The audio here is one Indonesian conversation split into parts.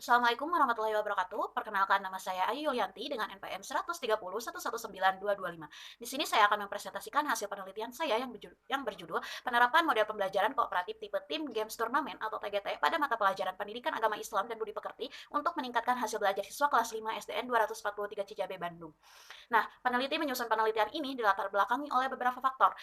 Assalamualaikum warahmatullahi wabarakatuh. Perkenalkan nama saya Ayu Yulianti dengan NPM 130.119.225. Di sini saya akan mempresentasikan hasil penelitian saya yang berjudul Penerapan Model Pembelajaran Kooperatif Tipe Tim Games Turnamen atau TGT pada mata pelajaran Pendidikan Agama Islam dan Budi Pekerti untuk meningkatkan hasil belajar siswa kelas 5 SDN 243 Cicabe, Bandung. Nah, peneliti menyusun penelitian ini dilatar belakangi oleh beberapa faktor.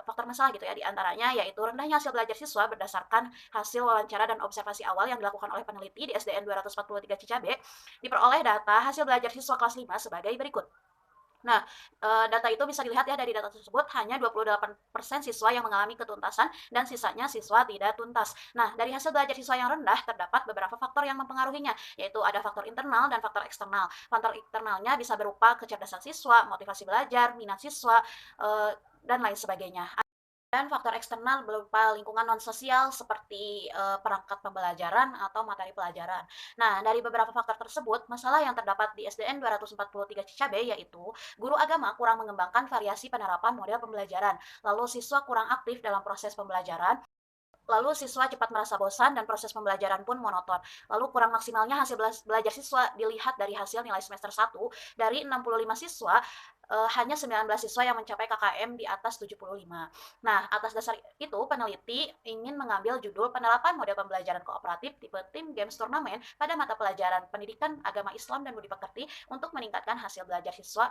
Faktor masalah gitu ya, diantaranya yaitu rendahnya hasil belajar siswa berdasarkan hasil wawancara dan observasi awal yang dilakukan oleh peneliti di SDN 243 Cicabe, diperoleh data hasil belajar siswa kelas 5 sebagai berikut. Nah, data itu bisa dilihat ya dari data tersebut hanya 28% siswa yang mengalami ketuntasan dan sisanya siswa tidak tuntas. Nah, dari hasil belajar siswa yang rendah terdapat beberapa faktor yang mempengaruhinya, yaitu ada faktor internal dan faktor eksternal. Faktor internalnya bisa berupa kecerdasan siswa, motivasi belajar, minat siswa, dan lain sebagainya. Dan faktor eksternal berupa lingkungan non-sosial seperti perangkat pembelajaran atau materi pelajaran. Nah, dari beberapa faktor tersebut, masalah yang terdapat di SDN 243 Cicabe yaitu guru agama kurang mengembangkan variasi penerapan model pembelajaran, lalu siswa kurang aktif dalam proses pembelajaran, lalu siswa cepat merasa bosan dan proses pembelajaran pun monoton. Lalu kurang maksimalnya hasil belajar siswa dilihat dari hasil nilai semester 1 dari 65 siswa hanya 19 siswa yang mencapai KKM di atas 75. Nah, atas dasar itu peneliti ingin mengambil judul penerapan model pembelajaran kooperatif tipe tim games turnamen pada mata pelajaran Pendidikan Agama Islam dan Budi Pekerti untuk meningkatkan hasil belajar siswa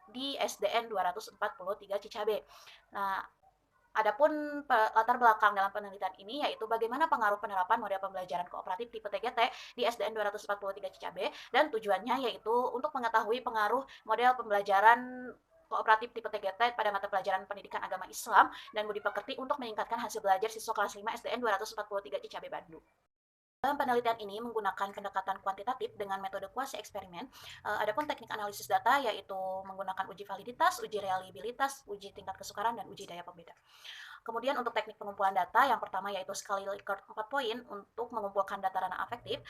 di SDN 243 Cicabe. Nah, adapun latar belakang dalam penelitian ini yaitu bagaimana pengaruh penerapan model pembelajaran kooperatif tipe TGT di SDN 243 Cicabe dan tujuannya yaitu untuk mengetahui pengaruh model pembelajaran kooperatif tipe TGT pada mata pelajaran Pendidikan Agama Islam dan Budi Pekerti untuk meningkatkan hasil belajar siswa kelas 5 SDN 243 Cicabe, Bandung. Dalam penelitian ini menggunakan pendekatan kuantitatif dengan metode kuasi eksperimen. Adapun teknik analisis data yaitu menggunakan uji validitas, uji reliabilitas, uji tingkat kesukaran, dan uji daya pembeda. Kemudian untuk teknik pengumpulan data, yang pertama yaitu sekali Likert 4 poin untuk mengumpulkan data ranah afektif.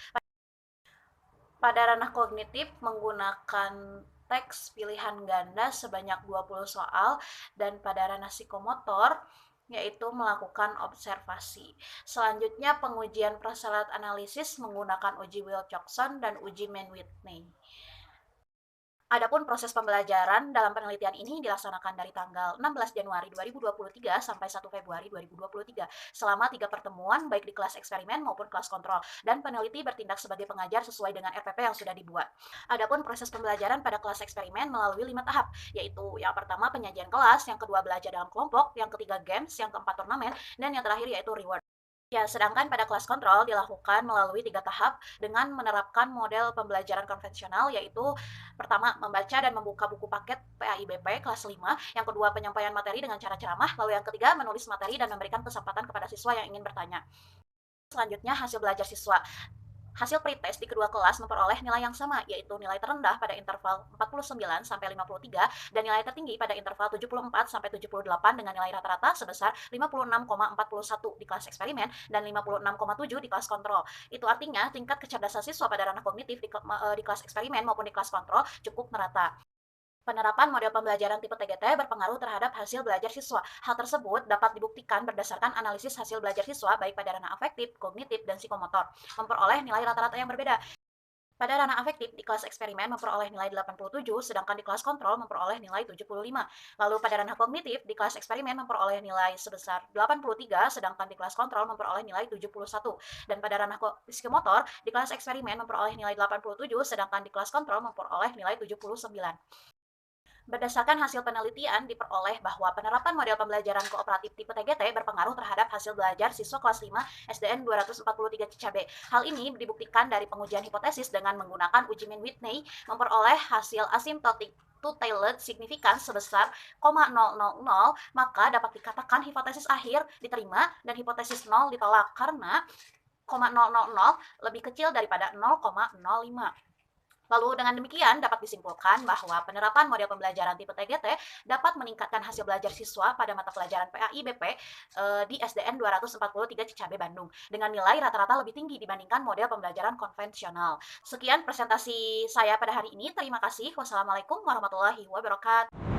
Pada ranah kognitif menggunakan teks pilihan ganda sebanyak 20 soal, dan pada ranah psikomotor yaitu melakukan observasi. Selanjutnya pengujian prasyarat analisis menggunakan uji Wilcoxon dan uji Mann-Whitney. Adapun proses pembelajaran dalam penelitian ini dilaksanakan dari tanggal 16 Januari 2023 sampai 1 Februari 2023 selama 3 pertemuan baik di kelas eksperimen maupun kelas kontrol, dan peneliti bertindak sebagai pengajar sesuai dengan RPP yang sudah dibuat. Adapun proses pembelajaran pada kelas eksperimen melalui 5 tahap, yaitu yang pertama penyajian kelas, yang kedua belajar dalam kelompok, yang ketiga games, yang keempat turnamen, dan yang terakhir yaitu reward. Ya, sedangkan pada kelas kontrol dilakukan melalui 3 tahap dengan menerapkan model pembelajaran konvensional, yaitu pertama membaca dan membuka buku paket PAIBP kelas 5, yang kedua penyampaian materi dengan cara ceramah, lalu yang ketiga menulis materi dan memberikan kesempatan kepada siswa yang ingin bertanya. Selanjutnya hasil belajar siswa. Hasil pretest di kedua kelas memperoleh nilai yang sama, yaitu nilai terendah pada interval 49 sampai 53 dan nilai tertinggi pada interval 74 sampai 78 dengan nilai rata-rata sebesar 56,41 di kelas eksperimen dan 56,7 di kelas kontrol. Itu artinya tingkat kecerdasan siswa pada ranah kognitif di kelas eksperimen maupun di kelas kontrol cukup merata. Penerapan model pembelajaran tipe TGT berpengaruh terhadap hasil belajar siswa. Hal tersebut dapat dibuktikan berdasarkan analisis hasil belajar siswa baik pada ranah afektif, kognitif, dan psikomotor, memperoleh nilai rata-rata yang berbeda. Pada ranah afektif, di kelas eksperimen memperoleh nilai 87, sedangkan di kelas kontrol memperoleh nilai 75. Lalu pada ranah kognitif, di kelas eksperimen memperoleh nilai sebesar 83, sedangkan di kelas kontrol memperoleh nilai 71. Dan pada ranah psikomotor, di kelas eksperimen memperoleh nilai 87, sedangkan di kelas kontrol memperoleh nilai 79. Berdasarkan hasil penelitian, diperoleh bahwa penerapan model pembelajaran kooperatif tipe TGT berpengaruh terhadap hasil belajar siswa kelas 5 SDN 243 Cicabe. Hal ini dibuktikan dari pengujian hipotesis dengan menggunakan uji Mann-Whitney memperoleh hasil asimptotik two-tailed signifikan sebesar 0,000, maka dapat dikatakan hipotesis akhir diterima dan hipotesis 0 ditolak karena 0,000 lebih kecil daripada 0,05. Lalu dengan demikian dapat disimpulkan bahwa penerapan model pembelajaran tipe TGT dapat meningkatkan hasil belajar siswa pada mata pelajaran PAIBP di SDN 243 Cicabe, Bandung dengan nilai rata-rata lebih tinggi dibandingkan model pembelajaran konvensional. Sekian presentasi saya pada hari ini. Terima kasih. Wassalamualaikum warahmatullahi wabarakatuh.